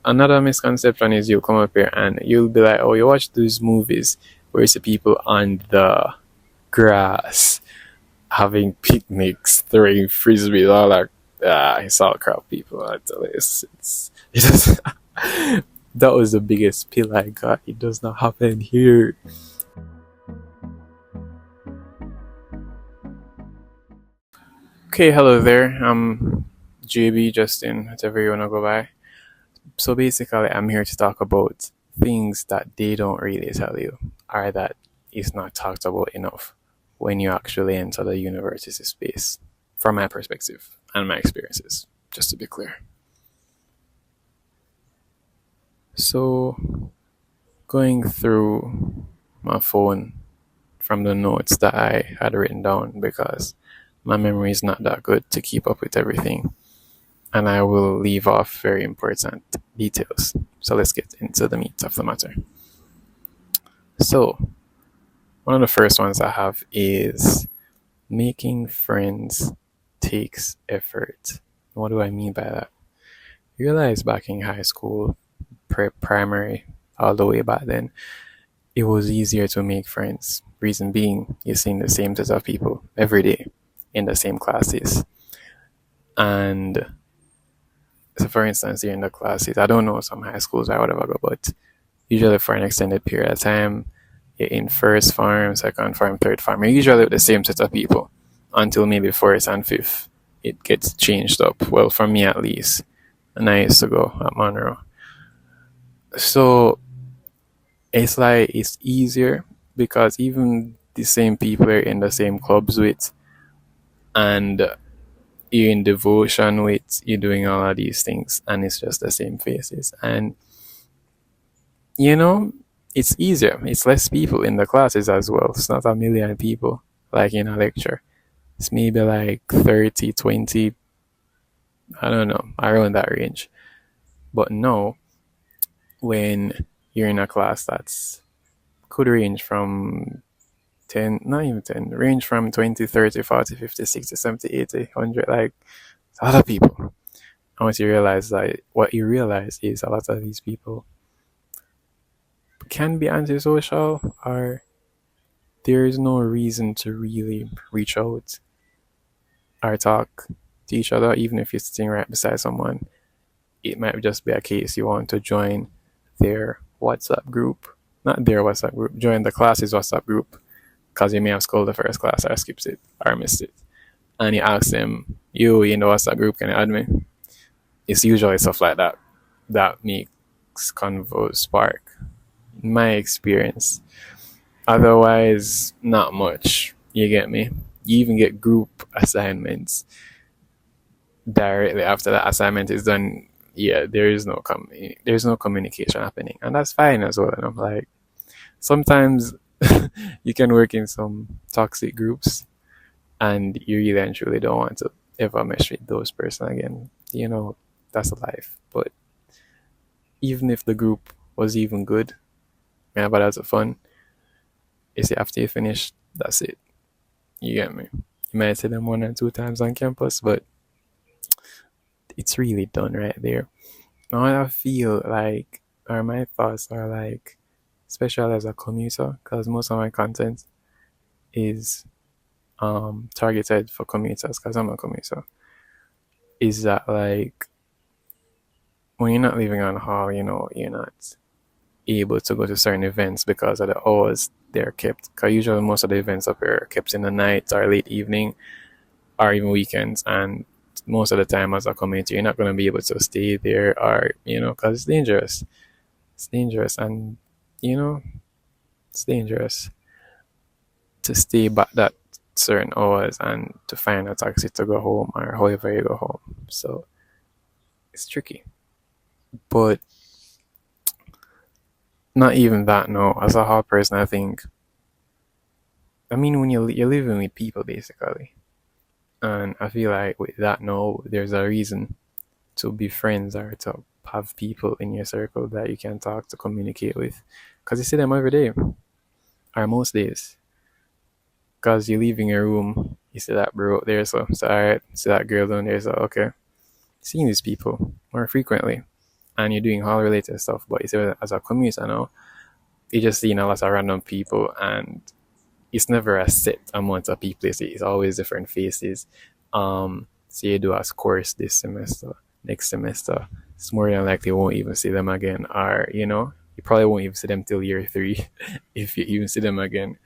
another misconception is you'll come up here and you'll be like, oh, you watch these movies where you see people on the grass having picnics, throwing frisbees, all that. It's all crap, people. I tell you, it does, that was the biggest pill I got. It does not happen here. Okay, hello there. I'm JB, Justin, whatever you wanna go by. So basically, I'm here to talk about things that they don't really tell you, or that is not talked about enough when you actually enter the university space, from my perspective and my experiences, just to be clear. So, going through my phone from the notes that I had written down because my memory is not that good to keep up with everything, and I will leave off very important details. So let's get into the meat of the matter. So, one of the first ones I have is making friends takes effort. What do I mean by that? Realize back in high school, primary, all the way back then, it was easier to make friends. Reason being, you're seeing the same set of people every day in the same classes. And so, for instance, you're in the classes, I don't know some high schools or whatever, but usually for an extended period of time, you're in first farm, second farm, third farm. You're usually with the same set of people until maybe fourth and fifth. It gets changed up. Well, for me at least. And I used to go at Monroe. So it's like it's easier because even the same people are in the same clubs with, and you're in devotion with, you're doing all of these things, and it's just the same faces. And you know, it's easier. It's less people in the classes as well. It's not a million people like in a lecture. It's maybe like 30, 20, I don't know, around that range. But no, when you're in a class that's could range from 10, not even 10, range from 20, 30, 40, 50, 60, 70, 80, 100, like it's a lot of people. And once you realize that, what you realize is a lot of these people can be antisocial, or there is no reason to really reach out or talk to each other, even if you're sitting right beside someone. It might just be a case you want to join their WhatsApp group, not their WhatsApp group, join the class's WhatsApp group because you may have scolded the first class or skipped it or missed it. And you ask them, you in the WhatsApp group, can you add me? It's usually stuff like that that makes convo spark, in my experience. Otherwise, not much. You get me? You even get group assignments directly after that assignment is done. Yeah, there's no communication happening, and that's fine as well. And I'm like, sometimes you can work in some toxic groups, and you really and truly don't want to ever mesh with those person again. That's life. But even if the group was even good, yeah, but that's fun. You see, after you finish, that's it. You get me? You might see them one or two times on campus, but it's really done right there. Now I feel like, or my thoughts are like, especially as a commuter, because most of my content is targeted for commuters, because I'm a commuter, is that like, when you're not living on hall, you're not able to go to certain events because of the hours they're kept. Because usually most of the events up here are kept in the night or late evening or even weekends, and most of the time as a community you're not going to be able to stay there, or because it's dangerous, and it's dangerous to stay back that certain hours and to find a taxi to go home or however you go home. So it's tricky. But not even that, no. As a hall person, I think, I mean, when you're living with people basically, and I feel like with that, no, there's a reason to be friends or to have people in your circle that you can talk to, communicate with, because you see them every day or most days. Because you leave in your room, you see that bro there, so it's alright. See that girl down there, so okay. Seeing these people more frequently, and you're doing hall related stuff, but it's as a commuter now, you're just seeing a lot of random people, and it's never a set amount of people. It's always different faces. So you do a course this semester, next semester, it's more than likely you won't even see them again, or you probably won't even see them till year three, if you even see them again.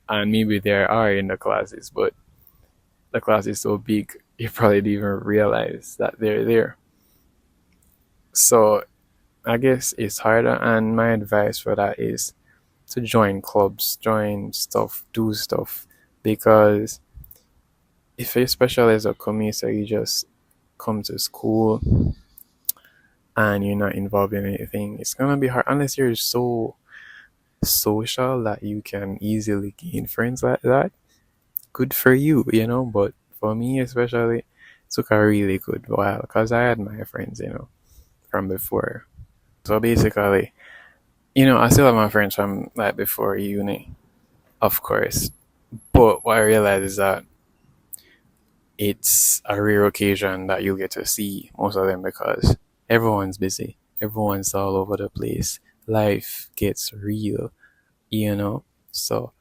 And maybe they are in the classes, but the class is so big you probably didn't even realize that they're there. So I guess it's harder, and my advice for that is to join clubs, join stuff, do stuff, because if you specialize a commuter, you just come to school and you're not involved in anything. It's gonna be hard unless you're so social that you can easily gain friends like that. Good for you. But for me, especially, it took a really good while because I had my friends, from before. So basically, I still have my friends from like before uni, of course. But what I realized is that it's a rare occasion that you'll get to see most of them because everyone's busy. Everyone's all over the place. Life gets real. So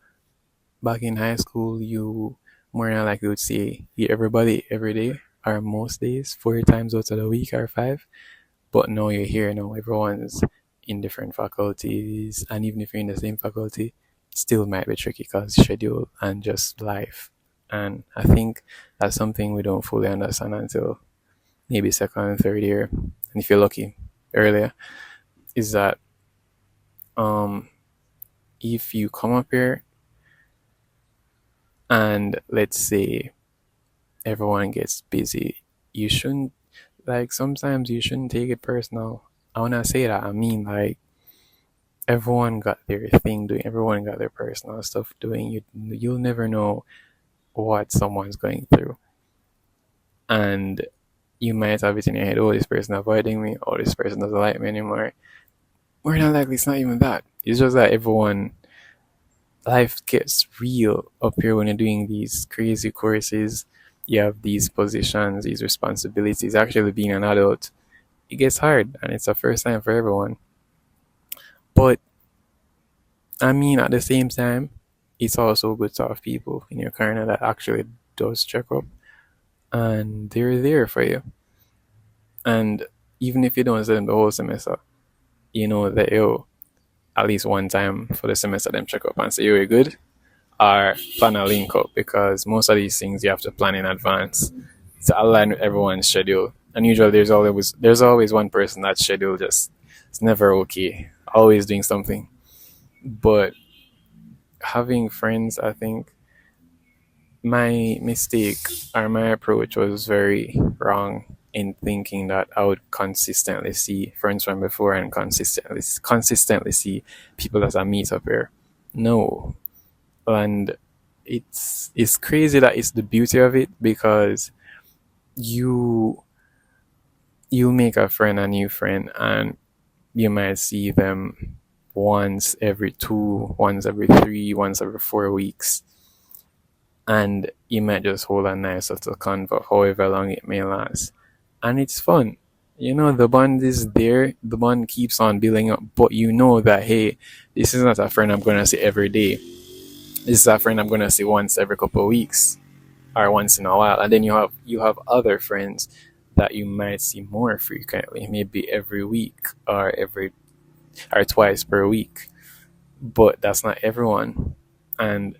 back in high school, you more than likely would see everybody every day or most days, 4 times out of the week or five. But now you're here now, everyone's in different faculties, and even if you're in the same faculty, it still might be tricky because schedule and just life. And I think that's something we don't fully understand until maybe second and third year, and if you're lucky, earlier, is that um if you come up here and let's say everyone gets busy, you shouldn't like sometimes you shouldn't take it personal. I wanna say that I mean like everyone got their thing doing, everyone got their personal stuff doing. You'll never know what someone's going through. And you might have it in your head, oh, this person avoiding me, oh, this person doesn't like me anymore. More than likely it's not even that. It's just that everyone life gets real up here when you're doing these crazy courses. You have these positions, these responsibilities. Actually being an adult, it gets hard and it's a first time for everyone. But I mean at the same time, it's also good to have people in your corner that actually does check up and they're there for you. And even if you don't see them the whole semester, you know that at least one time for the semester them check up and say you're good or plan a link up because most of these things you have to plan in advance to align with everyone's schedule. And usually there's always one person that schedule just it's never okay. Always doing something. But having friends, I think my mistake or my approach was very wrong in thinking that I would consistently see friends from before and consistently see people that I meet up here. No, and it's crazy that it's the beauty of it because you you make a friend, a new friend, and you might see them once every two, once every three, once every 4 weeks, and you might just hold a nice little convo, however long it may last, and it's fun. The bond is there, the bond keeps on building up, but you know that hey, this is not a friend I'm gonna see every day. This is a friend I'm gonna see once every couple of weeks or once in a while, and then you have other friends that you might see more frequently, maybe every week or twice per week. But that's not everyone, and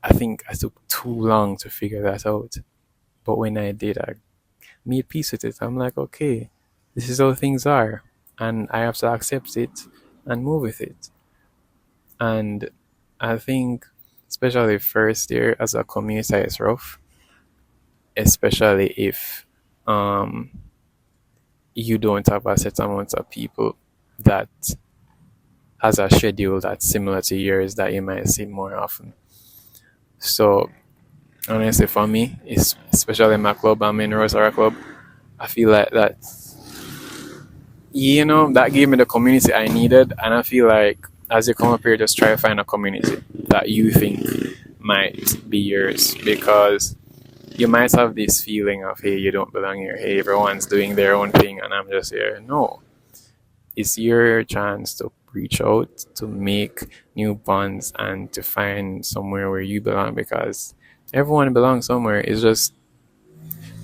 I think I took too long to figure that out. But when I did, I made peace with it. I'm like, okay, this is how things are, and I have to accept it and move with it. And I think, especially first year as a commuter, is rough, especially if um, you don't have a set amount of people that has a schedule that's similar to yours that you might see more often. So honestly, for me, it's especially my club, I'm in Rosara Club. I feel like that gave me the community I needed, and I feel like as you come up here, just try to find a community that you think might be yours because you might have this feeling of hey, you don't belong here, hey, everyone's doing their own thing and I'm just here. No, it's your chance to reach out, to make new bonds, and to find somewhere where you belong, because everyone belongs somewhere. It's just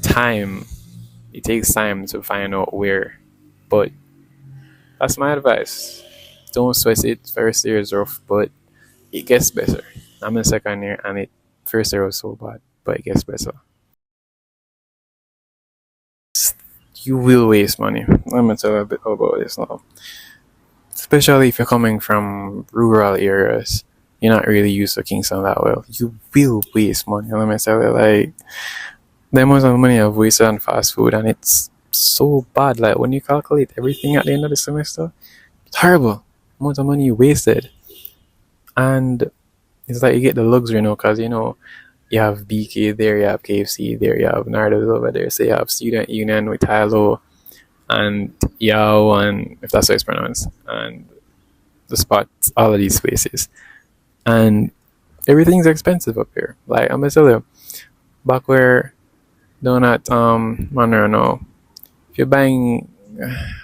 time. It takes time to find out where. But that's my advice. Don't sweat it. First year is rough, but it gets better. I'm in second year, and it first year was so bad, but it gets better. You will waste money. I'm gonna tell you a bit about this now. Especially if you're coming from rural areas, you're not really used to Kingston that well. You will waste money. Let me tell you, like the amount of money I've wasted on fast food, and it's so bad. Like when you calculate everything at the end of the semester, it's horrible. Amount of money you wasted, and it's like you get the luxury, because you have BK there, you have KFC there, you have Nardo's over there, so you have Student Union with Hilo and Yao, and if that's how it's pronounced, and the spot, all of these places, and everything's expensive up here. Like I'm gonna tell you, back where down at Monroe, if you're buying,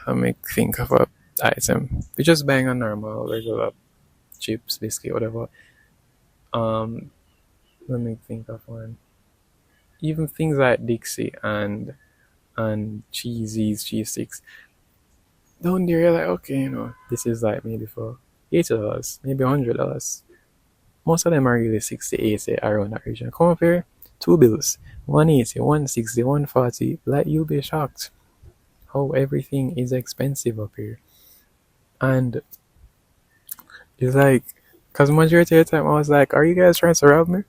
let me think of a item. If you're just buying a normal regular chips, biscuit, whatever. Um, Let me think of one. Even things like Dixie and cheesies, cheese sticks. Down there, you're like, okay, this is like maybe for $80, maybe $100. Most of them are really 60, 80 around that region. Come up here, two bills, 180, 160, 140. Like you'll be shocked how everything is expensive up here. And it's like, because majority of the time I was like, are you guys trying to rob me?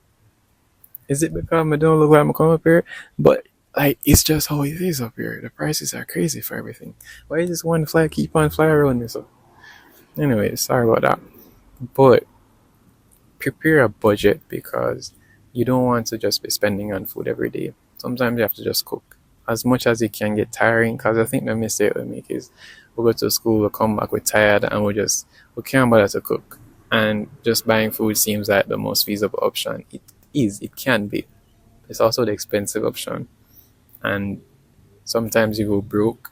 Is it because I don't look like I'm come up here? But like it's just how it is up here. The prices are crazy for everything. Why is this one fly keep on flying around me? So anyway, sorry about that. But prepare a budget, because you don't want to just be spending on food every day. Sometimes you have to just cook. As much as it can get tiring, because I think the mistake we make is we go to school, we come back, we're tired, and we can't bother to cook. And just buying food seems like the most feasible option. It can be. It's also the expensive option. And sometimes you go broke.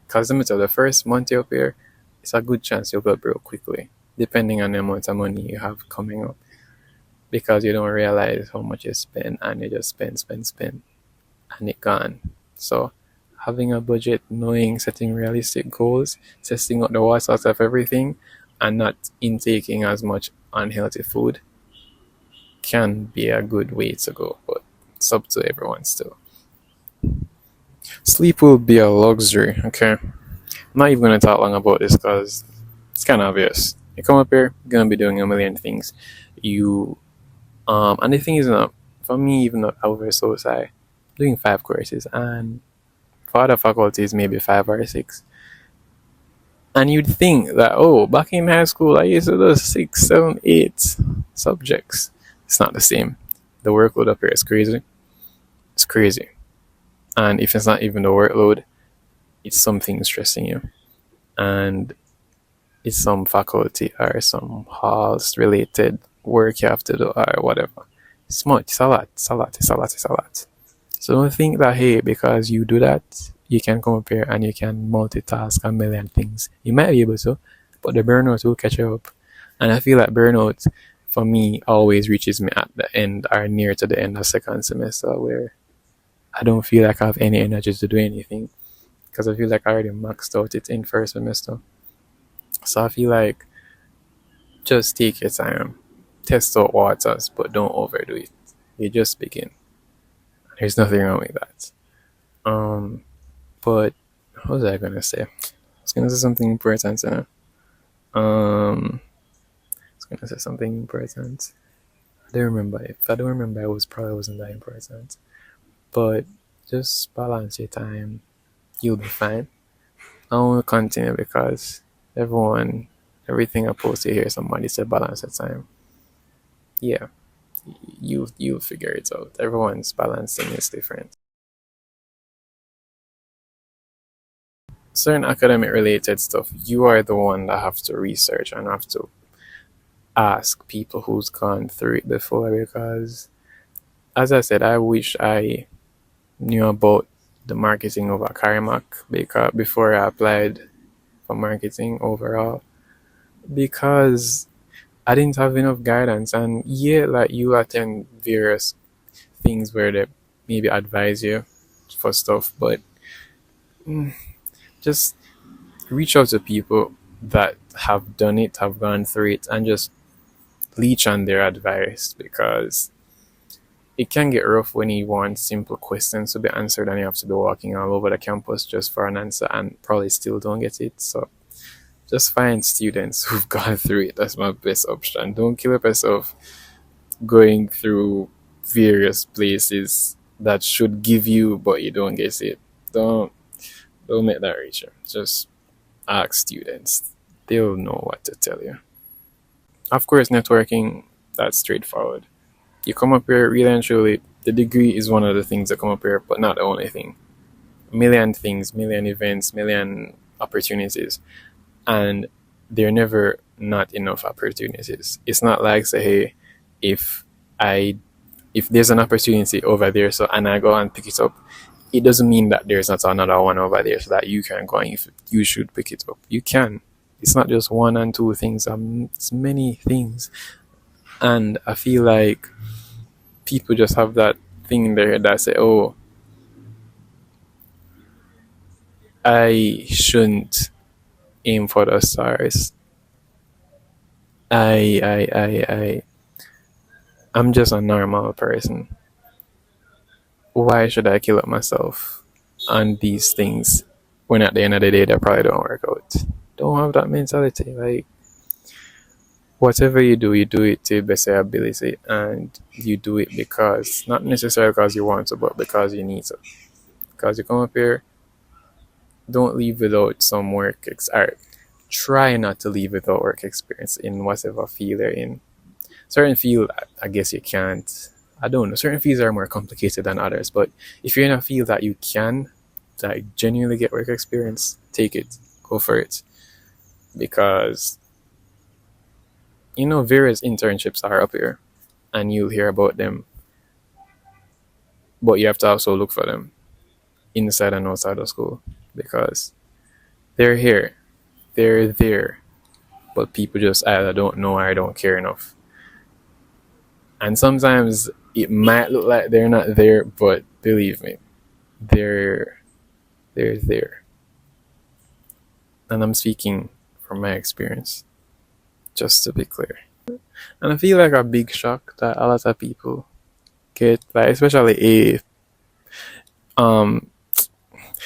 Because the first month you're up here, it's a good chance you'll go broke quickly, depending on the amount of money you have coming up. Because you don't realize how much you spend, and you just spend, and it gone. So having a budget, knowing, setting realistic goals, testing out the waters of everything, and not intaking as much unhealthy food can be a good way to go, but it's up to everyone still. Sleep will be a luxury, okay? I'm not even gonna talk long about this because it's kind of obvious. You come up here, you're gonna be doing a million things. And the thing is, for me, even though I was so shy, doing 5 courses, and for other faculties, maybe 5 or 6. And you'd think that, oh, back in high school, I used to do 6, 7, 8 subjects. It's not the same. The workload up here is crazy. It's crazy. And if it's not even the workload, it's something stressing you. And it's some faculty or some halls related work you have to do or whatever. It's much, it's a lot, it's a lot, it's a lot, it's a lot. So don't think that, hey, because you do that, you can come up here and you can multitask a million things. You might be able to, but the burnout will catch you up. And I feel like burnout for me always reaches me at the end or near to the end of second semester, where I don't feel like I have any energy to do anything, because I feel like I already maxed out it in first semester. So I feel like just take your time, test out waters, but don't overdo it. You just begin. There's nothing wrong with that. But what was I gonna say? I was gonna say something important. I was gonna say something important. I don't remember. If I don't remember, it was probably wasn't that important. But just balance your time. You'll be fine. I won't continue because everything I post to hear somebody say balance your time. Yeah, you'll figure it out. Everyone's balancing is different. Certain academic related stuff, you are the one that have to research and have to ask people who's gone through it before, because as I said, I wish I knew about the marketing of a Karimak because before I applied, for marketing overall because I didn't have enough guidance. And yeah, like you attend various things where they maybe advise you for stuff, but just reach out to people that have done it, have gone through it, and just leech on their advice because it can get rough when you want simple questions to be answered and you have to be walking all over the campus just for an answer and probably still don't get it. So just find students who've gone through it. That's my best option. Don't kill yourself going through various places that should give you but you don't get it. Don't don't make that reach. Just ask students. They'll know what to tell you. Of course, networking, that's straightforward. You come up here, really and truly, the degree is one of the things that come up here, but not the only thing. Million things, million events, million opportunities, and they're never not enough opportunities. It's not like say, hey, if I if there's an opportunity over there, so and I go and pick it up, it doesn't mean that there's not another one over there so that you can go and if you should pick it up. You can. It's not just one and two things. It's many things, and I feel like people just have that thing in their head that say, "Oh, I shouldn't aim for the stars. I, I'm just a normal person. Why should I kill up myself on these things when at the end of the day they probably don't work out?" Don't have that mentality. Like whatever you do it to your best of your ability, and you do it because not necessarily because you want to, but because you need to. Because you come up here, don't leave without some work. Or try not to leave without work experience in whatever field you're in. Certain field, I guess you can't. I don't know. Certain fields are more complicated than others, but if you're in a field that you can, like genuinely get work experience, take it, go for it, because various internships are up here, and you'll hear about them, but you have to also look for them inside and outside of school because they're here, they're there, but people just either don't know or don't care enough. And sometimes it might look like they're not there, but believe me, they're they're there. And I'm speaking from my experience, just to be clear. And I feel like a big shock that a lot of people get, like um,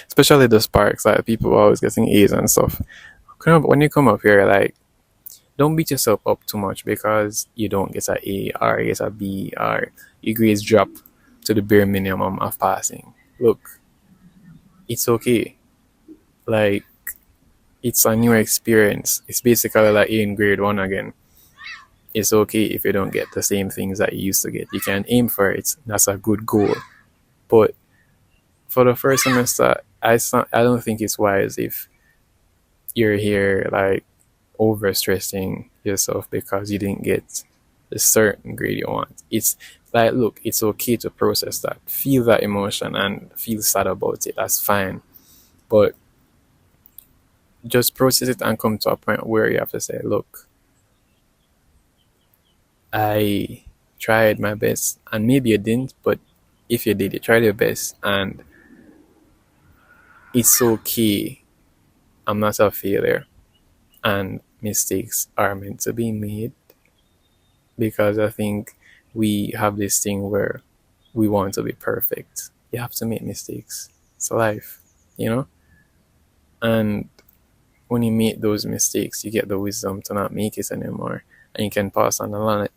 especially the sparks, like people always getting A's and stuff. When you come up here, like don't beat yourself up too much because you don't get an A or you get a B or your grades drop to the bare minimum of passing. Look, it's okay. Like it's a new experience. It's basically like A in grade one again. It's okay if you don't get the same things that you used to get. You can aim for it. That's a good goal. But for the first semester, I don't think it's wise if you're here like over stressing yourself because you didn't get the certain grade you want. It's like, look, it's okay to process that, feel that emotion, and feel sad about it. That's fine. But just process it and come to a point where you have to say, look, I tried my best, and maybe you didn't, but if you did, you tried your best, and it's okay. I'm not a failure, and mistakes are meant to be made because I think we have this thing where we want to be perfect. You have to make mistakes. It's life, you know? And when you make those mistakes, you get the wisdom to not make it anymore. And you can pass on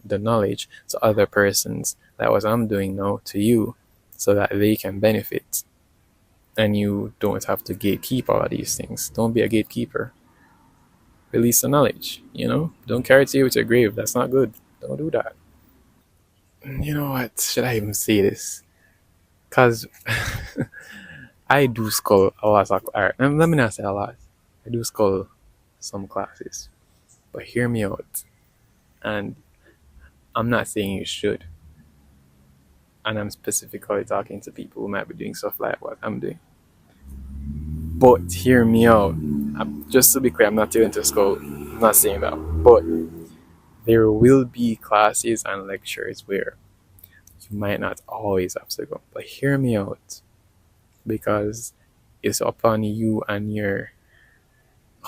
the knowledge to other persons, like what I'm doing now, to you, so that they can benefit. And you don't have to gatekeep all of these things. Don't be a gatekeeper. Release the knowledge, Don't carry it to you with your grave. That's not good. Don't do that. You know what? Should I even say this? Because I do skull a lot of art. Let me not say a lot. I do skull some classes. But hear me out. And I'm not saying you should. And I'm specifically talking to people who might be doing stuff like what I'm doing. But hear me out. Just to be clear, I'm not telling to school. I'm not saying that. But there will be classes and lectures where you might not always have to go. But hear me out, because it's upon you and your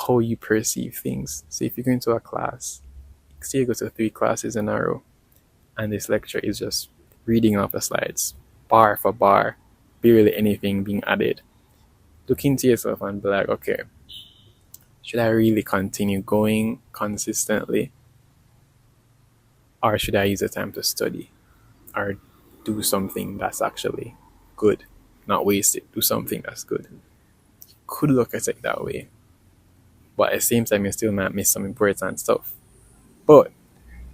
how you perceive things. So if you go into a class, say you go to 3 classes in a row, and this lecture is just reading off the slides, bar for bar, barely anything being added. Look into yourself and be like, okay, should I really continue going consistently? Or should I use the time to study? Or do something that's actually good? Not waste it, do something that's good. You could look at it that way. But at the same time, you still might miss some important stuff. But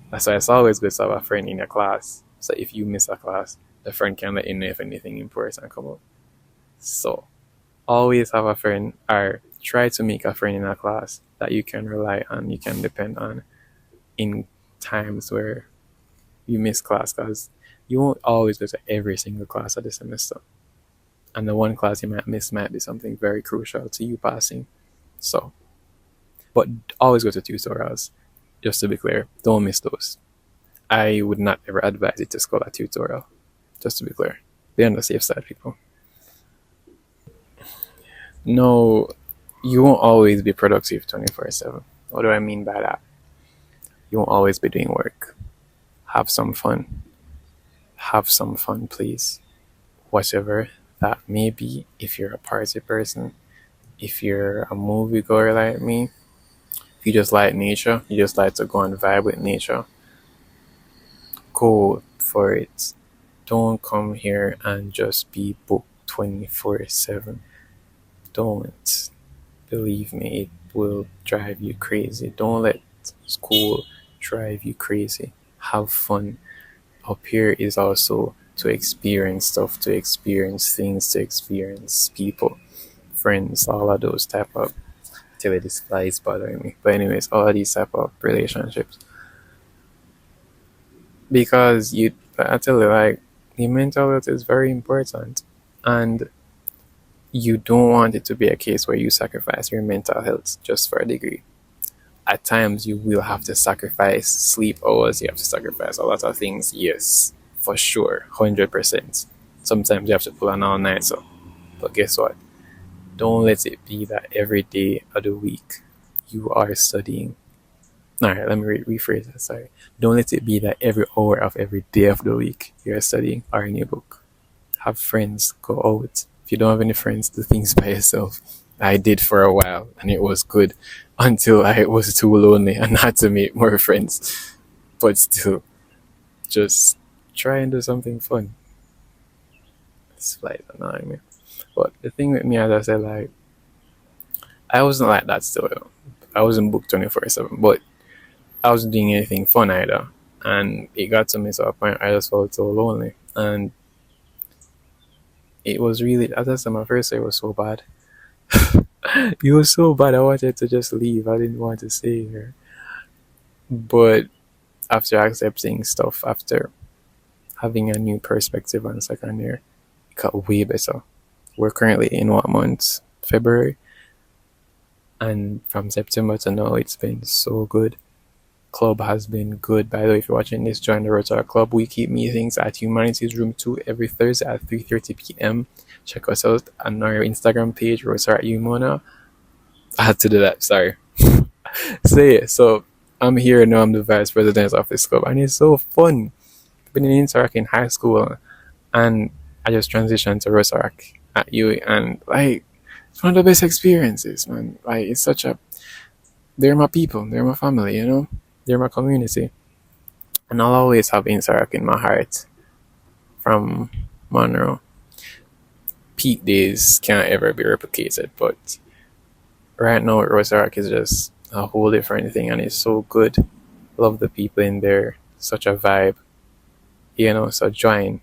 that's why it's always good to have a friend in a class. So if you miss a class, the friend can let you know if anything important come up. So always have a friend, or try to make a friend in a class that you can rely on, you can depend on in times where you miss class, because you won't always go to every single class of the semester. And the one class you might miss might be something very crucial to you passing. So, but always go to tutorials. Just to be clear, don't miss those. I would not ever advise you to school a tutorial. Just to be clear, they're on the safe side, people. No, you won't always be productive 24/7. What do I mean by that? You won't always be doing work. Have some fun. Have some fun, please. Whatever that may be, if you're a party person, if you're a moviegoer like me, if you just like nature, you just like to go and vibe with nature, go for it. Don't come here and just be booked 24/7. Don't. Believe me, it will drive you crazy. Don't let school drive you crazy. Have fun. Up here is also to experience stuff, to experience things, to experience people, friends, all of those type of, till this fly is bothering me. But anyways, all of these type of relationships. Because you, I tell you, like, the mental health is very important. And you don't want it to be a case where you sacrifice your mental health just for a degree. At times, you will have to sacrifice sleep hours, you have to sacrifice a lot of things, yes, for sure, 100%. Sometimes you have to pull an all night, so. But guess what? Don't let it be that every day of the week you are studying. Alright, let me rephrase that, sorry. Don't let it be that every hour of every day of the week you're studying or in your book. Have friends, go out. If you don't have any friends, do things by yourself. I did for a while, and it was good until I was too lonely and had to make more friends. But still, just try and do something fun. This flight annoying me. But the thing with me, as I said, like, I wasn't like that still. I wasn't booked 24/7, but I wasn't doing anything fun either. And it got to me to a point I just felt so lonely. And it was really, as I said, my first year was so bad. It was so bad. I wanted to just leave. I didn't want to stay here. But after accepting stuff, after having a new perspective on second year, it got way better. We're currently in what month? February. And from September to now, it's been so good. Club has been good. By the way, if you're watching this, join the Rotary Club. We keep meetings at Humanities Room 2 every Thursday at 3:30 p.m. Check us out on our Instagram page, Rotary Umona. I had to do that, sorry. So yeah, so I'm here now, I'm the vice president of this club, and it's so fun. I've been in Interact in high school, and I just transitioned to Rotarac at UE, and like, it's one of the best experiences, man. Like, it's such a, they're my people, they're my family, you know? They're my community. And I'll always have Interact in my heart from Monroe. Peak days can't ever be replicated, but right now Rotarac is just a whole different thing, and it's so good. Love the people in there, such a vibe, you know. So join,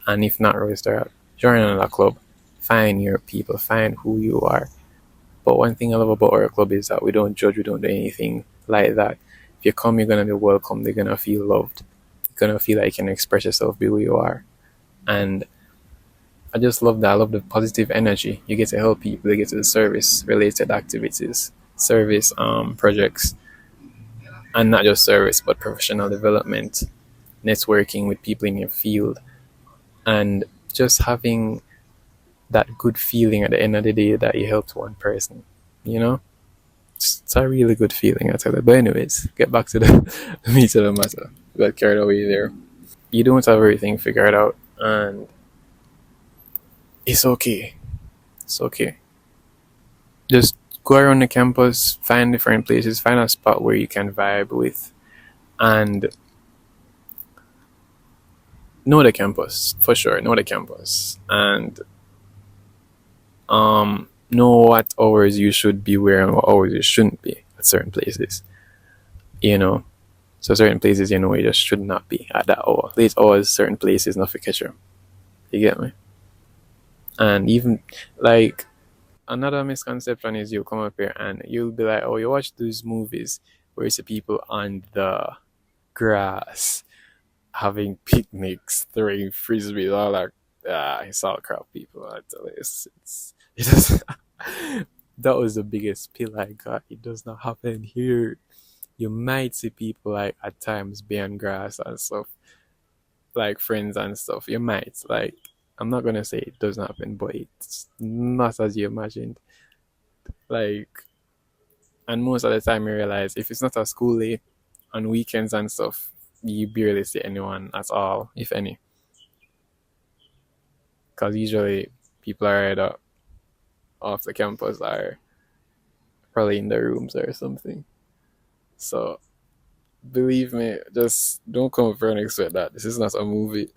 and if not Rotarac, join another club. Find your people, find who you are. But one thing I love about our club is that we don't judge, we don't do anything like that. If you come, you're gonna be welcome. They're gonna feel loved. You're gonna feel like you can express yourself, be who you are. And I just love that. I love the positive energy. You get to help people. You get to the service related activities, service projects, and not just service, but professional development, networking with people in your field, and just having that good feeling at the end of the day that you helped one person. You know, it's a really good feeling, I tell you. But anyways, get back to the meat of the matter. Got carried away there. You don't have everything figured out, and it's okay. It's okay. Just go around the campus, find different places, find a spot where you can vibe with, and know the campus for sure. Know the campus, and know what hours you should be where and what hours you shouldn't be at certain places. You know, so certain places you just should not be at that hour. Late hours, certain places, not for catch 'em. You get me? And even like another misconception is you'll come up here and you'll be like, oh, you watch these movies where it's the people on the grass having picnics, throwing frisbees, all that. It's all crap, people. I tell you, it does, that was the biggest pill I got. It does not happen here. You might see people like at times being grass and stuff, like friends and stuff. You might like. I'm not gonna say it doesn't happen, but it's not as you imagined. Like, and most of the time you realize if it's not a school day, on weekends and stuff, you barely see anyone at all, if any. Because usually people are either off the campus or probably in their rooms or something. So believe me, just don't come for and expect that. This is not a movie.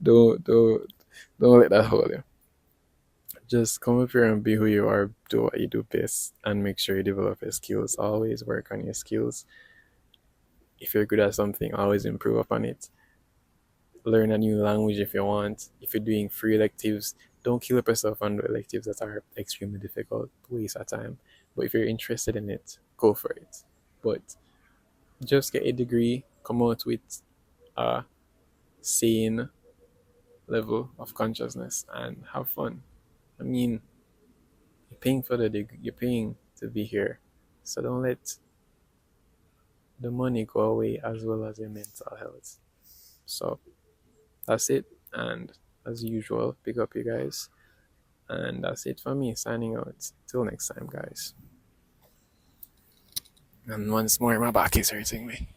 don't don't let that hold you. Just come up here and be who you are, do what you do best, and make sure you develop your skills. Always work on your skills. If you're good at something, always improve upon it. Learn a new language if you want. If you're doing free electives, don't kill up yourself on the electives that are extremely difficult, waste of time. But if you're interested in it, go for it. But just get a degree, come out with a sane level of consciousness and have fun. I mean, you're paying for the degree, you're paying to be here. So don't let the money go away as well as your mental health. So that's it. And as usual, pick up you guys. And that's it for me, signing out. Till next time, guys. And once more, my back is hurting me.